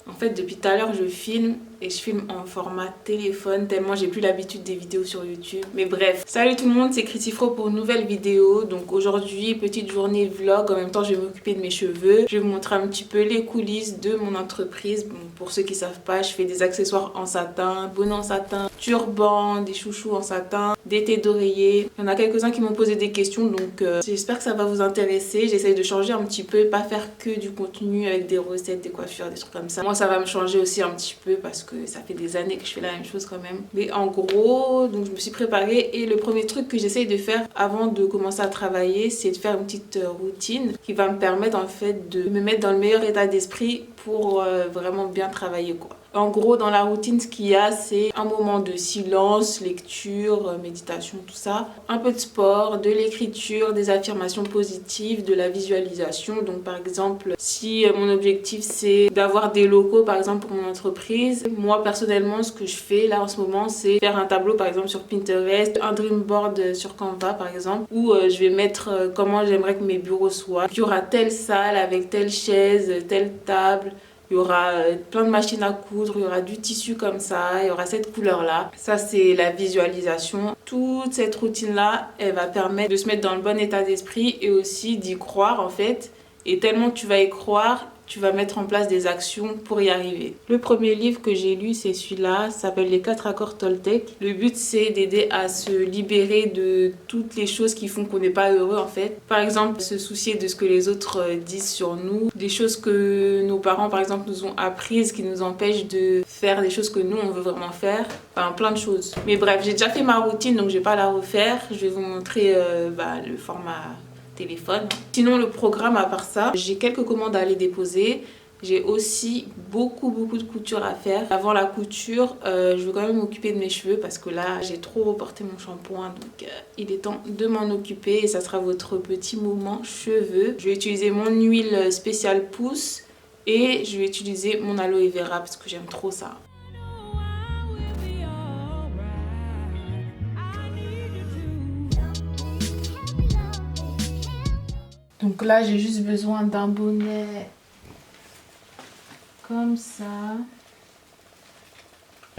En fait, depuis tout à l'heure, je filme et je filme en format téléphone tellement j'ai plus l'habitude des vidéos sur YouTube. Mais bref, salut tout le monde, c'est Critifro pour une nouvelle vidéo. Donc aujourd'hui, petite journée vlog. En même temps, je vais m'occuper de mes cheveux. Je vais vous montrer un petit peu les coulisses de mon entreprise. Bon, pour ceux qui savent pas, je fais des accessoires en satin, bonnets en satin, turbans, des chouchous en satin, des thés d'oreiller. Il y en a quelques-uns qui m'ont posé des questions, donc j'espère que ça va vous intéresser. J'essaye de changer un petit peu, pas faire que du contenu avec des recettes, des coiffures, des trucs comme ça. Moi, ça va me changer aussi un petit peu parce que ça fait des années que je fais la même chose quand même. Mais en gros, donc je me suis préparée et le premier truc que j'essaye de faire avant de commencer à travailler, c'est de faire une petite routine qui va me permettre en fait de me mettre dans le meilleur état d'esprit pour vraiment bien travailler quoi. En gros, dans la routine, ce qu'il y a, c'est un moment de silence, lecture, méditation, tout ça. Un peu de sport, de l'écriture, des affirmations positives, de la visualisation. Donc, par exemple, si mon objectif, c'est d'avoir des locaux, par exemple, pour mon entreprise, moi, personnellement, ce que je fais là en ce moment, c'est faire un tableau, par exemple, sur Pinterest, un dream board sur Canva, par exemple, où je vais mettre comment j'aimerais que mes bureaux soient. Il y aura telle salle avec telle chaise, telle table. Il y aura plein de machines à coudre, il y aura du tissu comme ça, il y aura cette couleur-là. Ça, c'est la visualisation. Toute cette routine-là, elle va permettre de se mettre dans le bon état d'esprit et aussi d'y croire en fait. Et tellement que tu vas y croire, tu vas mettre en place des actions pour y arriver. Le premier livre que j'ai lu, c'est celui-là, ça s'appelle Les 4 accords Toltec. Le but, c'est d'aider à se libérer de toutes les choses qui font qu'on n'est pas heureux en fait. Par exemple, se soucier de ce que les autres disent sur nous, des choses que nos parents par exemple nous ont apprises qui nous empêchent de faire des choses que nous on veut vraiment faire. Enfin, plein de choses. Mais bref, j'ai déjà fait ma routine donc je vais pas la refaire. Je vais vous montrer le format téléphone. Sinon le programme à part ça, j'ai quelques commandes à aller déposer. J'ai aussi beaucoup de couture à faire. Avant la couture, je vais quand même m'occuper de mes cheveux parce que là j'ai trop reporté mon shampoing donc il est temps de m'en occuper et ça sera votre petit moment cheveux. Je vais utiliser mon huile spéciale pousse et je vais utiliser mon aloe vera parce que j'aime trop ça. Donc là, j'ai juste besoin d'un bonnet comme ça.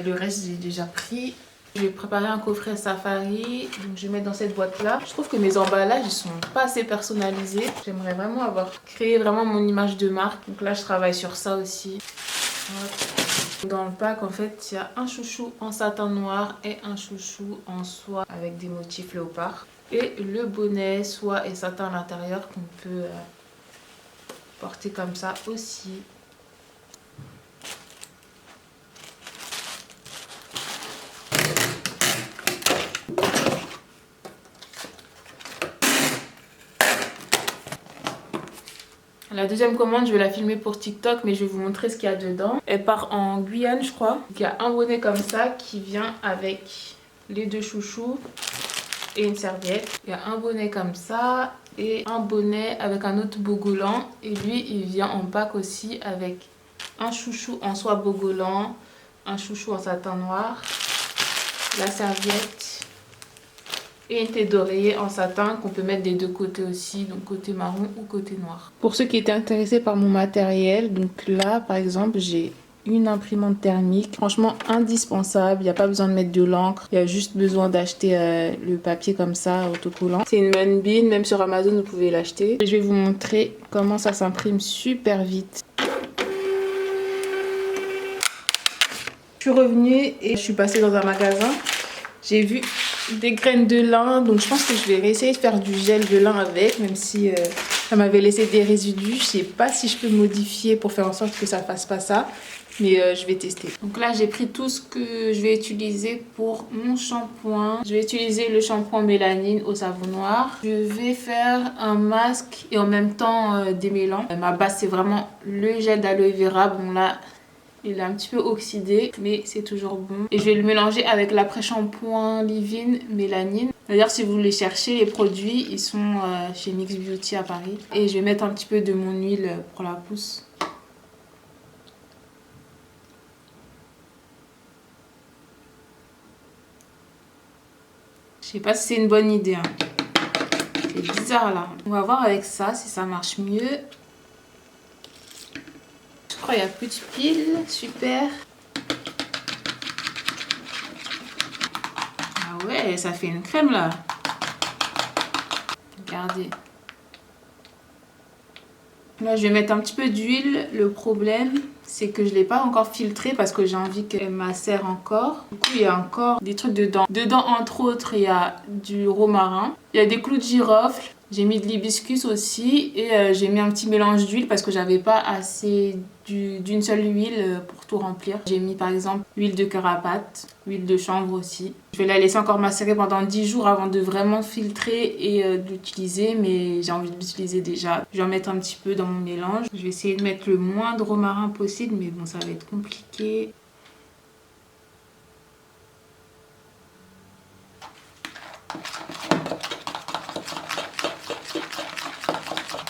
Le reste, j'ai déjà pris. Je vais préparer un coffret safari. Donc je vais mettre dans cette boîte-là. Je trouve que mes emballages, ils sont pas assez personnalisés. J'aimerais vraiment avoir créé vraiment mon image de marque. Donc là, je travaille sur ça aussi. Hop. Dans le pack, en fait, il y a un chouchou en satin noir et un chouchou en soie avec des motifs léopard. Et le bonnet soie et satin à l'intérieur qu'on peut porter comme ça aussi. La deuxième commande, je vais la filmer pour TikTok, mais je vais vous montrer ce qu'il y a dedans. Elle part en Guyane, je crois. Donc, il y a un bonnet comme ça qui vient avec les deux chouchous et une serviette. Il y a un bonnet comme ça et un bonnet avec un autre bogolan. Et lui, il vient en pack aussi avec un chouchou en soie bogolan, un chouchou en satin noir, la serviette et une tête d'oreiller en satin qu'on peut mettre des deux côtés aussi, donc côté marron ou côté noir. Pour ceux qui étaient intéressés par mon matériel, donc là par exemple j'ai une imprimante thermique, franchement indispensable, il n'y a pas besoin de mettre de l'encre, il y a juste besoin d'acheter le papier comme ça autocollant. C'est une Moonbeam, même sur Amazon vous pouvez l'acheter. Je vais vous montrer comment ça s'imprime super vite. Je suis revenue et je suis passée dans un magasin, j'ai vu des graines de lin, donc je pense que je vais essayer de faire du gel de lin avec, même si ça m'avait laissé des résidus. Je sais pas si je peux modifier pour faire en sorte que ça fasse pas ça, mais je vais tester. Donc là j'ai pris tout ce que je vais utiliser pour mon shampoing. Je vais utiliser le shampoing mélanine au savon noir. Je vais faire un masque et en même temps démêlant. Ma base c'est vraiment le gel d'aloe vera. Bon là il est un petit peu oxydé, mais c'est toujours bon. Et je vais le mélanger avec l'après-shampoing Leave-In Mélanine. D'ailleurs, si vous voulez chercher les produits, ils sont chez Mix Beauty à Paris. Et je vais mettre un petit peu de mon huile pour la pousse. Je sais pas si c'est une bonne idée. Hein. C'est bizarre là. On va voir avec ça si ça marche mieux. Je crois qu'il n'y a plus de piles. Super. Ah ouais, ça fait une crème là. Regardez. Là, je vais mettre un petit peu d'huile. Le problème, c'est que je ne l'ai pas encore filtrée parce que j'ai envie qu'elle macère encore. Du coup, il y a encore des trucs dedans. Dedans, entre autres, il y a du romarin. Il y a des clous de girofle. J'ai mis de l'hibiscus aussi. Et j'ai mis un petit mélange d'huile parce que j'avais pas assez d'une seule huile pour tout remplir. J'ai mis par exemple huile de carapate, huile de chanvre aussi. Je vais la laisser encore macérer pendant 10 jours avant de vraiment filtrer et de l'utiliser. Mais j'ai envie de l'utiliser déjà. Je vais en mettre un petit peu dans mon mélange. Je vais essayer de mettre le moins de romarin possible. Mais bon, ça va être compliqué.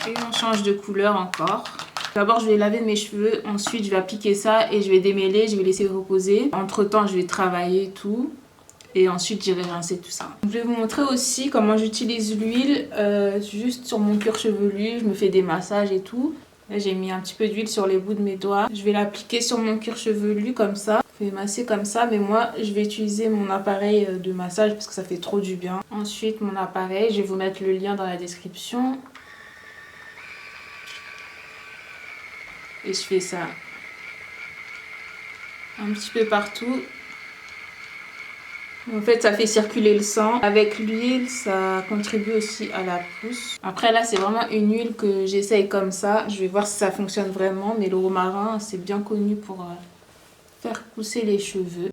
Et on change de couleur encore. D'abord, je vais laver mes cheveux. Ensuite, je vais appliquer ça et je vais démêler. Je vais laisser reposer. Entre temps, je vais travailler tout. Et ensuite, j'irai rincer tout ça. Je vais vous montrer aussi comment j'utilise l'huile juste sur mon cuir chevelu. Je me fais des massages et tout. Là, j'ai mis un petit peu d'huile sur les bouts de mes doigts. Je vais l'appliquer sur mon cuir chevelu comme ça. Je vais masser comme ça. Mais moi, je vais utiliser mon appareil de massage parce que ça fait trop du bien. Ensuite, mon appareil, je vais vous mettre le lien dans la description. Et je fais ça un petit peu partout. En fait, ça fait circuler le sang. Avec l'huile, ça contribue aussi à la pousse. Après, là, c'est vraiment une huile que j'essaye comme ça. Je vais voir si ça fonctionne vraiment. Mais le romarin, c'est bien connu pour faire pousser les cheveux.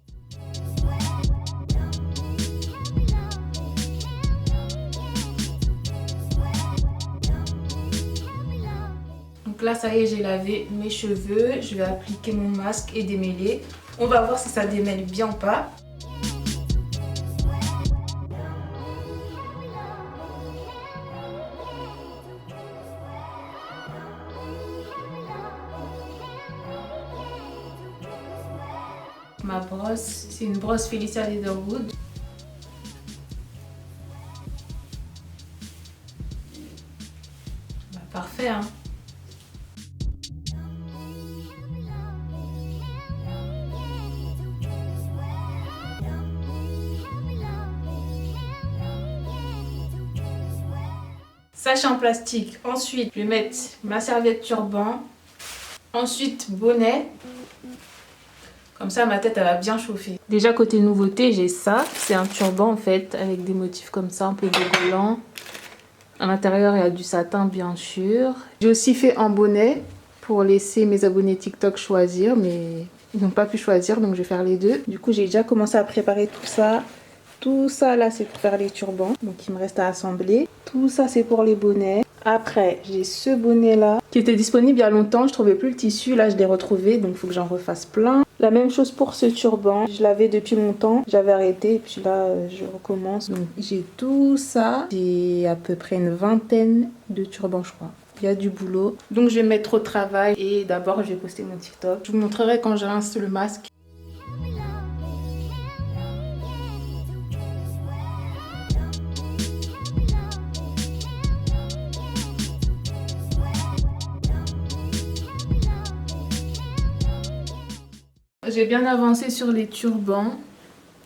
Donc là, ça y est, j'ai lavé mes cheveux. Je vais appliquer mon masque et démêler. On va voir si ça démêle bien ou pas. Ma brosse, c'est une brosse Felicia Leatherwood. Bah, parfait, hein. Sachet en plastique. Ensuite, je vais mettre ma serviette turban. Ensuite, bonnet. Comme ça, ma tête, elle va bien chauffer. Déjà, côté nouveauté, j'ai ça. C'est un turban, en fait, avec des motifs comme ça, un peu dégoulants. À l'intérieur, il y a du satin, bien sûr. J'ai aussi fait un bonnet pour laisser mes abonnés TikTok choisir, mais ils n'ont pas pu choisir, donc je vais faire les deux. Du coup, j'ai déjà commencé à préparer tout ça. Tout ça, là, c'est pour faire les turbans. Donc, il me reste à assembler. Tout ça, c'est pour les bonnets. Après, j'ai ce bonnet-là qui était disponible il y a longtemps. Je trouvais plus le tissu. Là, je l'ai retrouvé. Donc, il faut que j'en refasse plein. La même chose pour ce turban. Je l'avais depuis longtemps. J'avais arrêté. Et puis là, je recommence. Donc, j'ai tout ça. J'ai à peu près une vingtaine de turbans, je crois. Il y a du boulot. Donc, je vais me mettre au travail. Et d'abord, je vais poster mon TikTok. Je vous montrerai quand je rince le masque. J'ai bien avancé sur les turbans.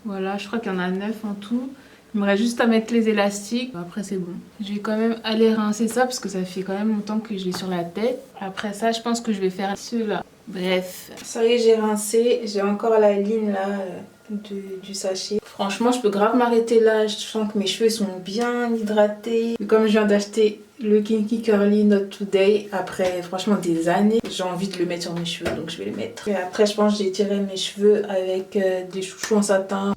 Voilà, je crois qu'il y en a 9 en tout. Il me reste juste à mettre les élastiques. Après, c'est bon. Je vais quand même aller rincer ça parce que ça fait quand même longtemps que je l'ai sur la tête. Après ça, je pense que je vais faire ceux-là. Bref. Ça y est, j'ai rincé. J'ai encore la ligne là du sachet. Franchement, je peux grave m'arrêter là. Je sens que mes cheveux sont bien hydratés. Et comme je viens d'acheter le Kinky Curly Not Today, après franchement des années, j'ai envie de le mettre sur mes cheveux, donc je vais le mettre. Et après, je pense que j'ai tiré mes cheveux avec des chouchous en satin.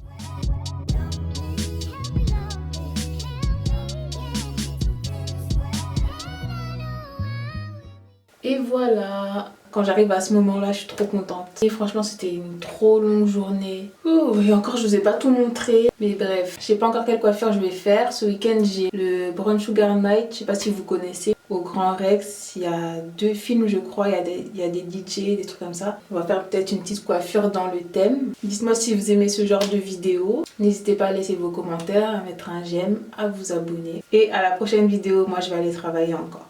Et voilà. Quand j'arrive à ce moment-là, je suis trop contente. Et franchement, c'était une trop longue journée. Ouh, et encore, je vous ai pas tout montré. Mais bref, je sais pas encore quelle coiffure je vais faire. Ce week-end, j'ai le Brown Sugar Night. Je sais pas si vous connaissez. Au Grand Rex, il y a 2 films, je crois. Il y a des DJ, des trucs comme ça. On va faire peut-être une petite coiffure dans le thème. Dites-moi si vous aimez ce genre de vidéo. N'hésitez pas à laisser vos commentaires, à mettre un j'aime, à vous abonner. Et à la prochaine vidéo, moi, je vais aller travailler encore.